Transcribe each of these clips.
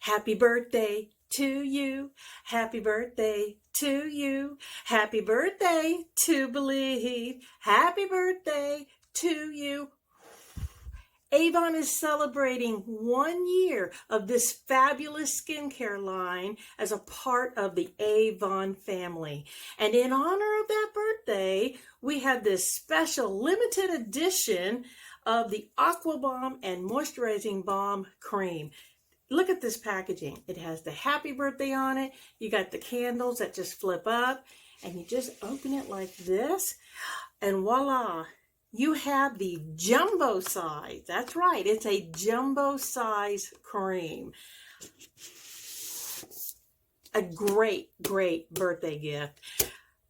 Happy birthday to you. Happy birthday to you. Happy birthday to Belif. Happy birthday to you. Avon is celebrating 1 year of this fabulous skincare line as a part of the Avon family. And in honor of that birthday, we have this special limited edition of the Aqua Balm and Moisturizing Balm Cream. Look at this packaging. It has the happy birthday on it. You got the candles that just flip up, and you just open it like this, and voila, you have the jumbo size. That's right, it's a jumbo size cream. A great birthday gift.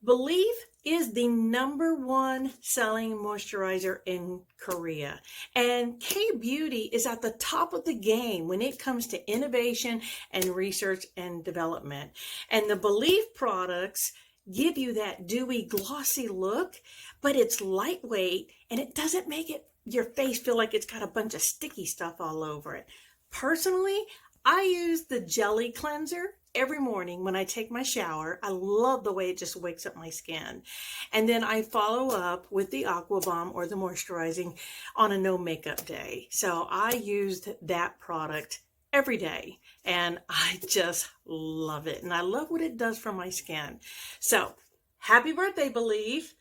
Belif is the #1 selling moisturizer in Korea. And KBeauty is at the top of the game when it comes to innovation and research and development. And the Belif products give you that dewy, glossy look, but it's lightweight and it doesn't make your face feel like it's got a bunch of sticky stuff all over it. Personally, I use the jelly cleanser every morning when I take my shower. I love the way it just wakes up my skin. And then I follow up with the Aqua Balm or the moisturizing on a no makeup day. So I used that product every day and I just love it. And I love what it does for my skin. So happy birthday, Belif.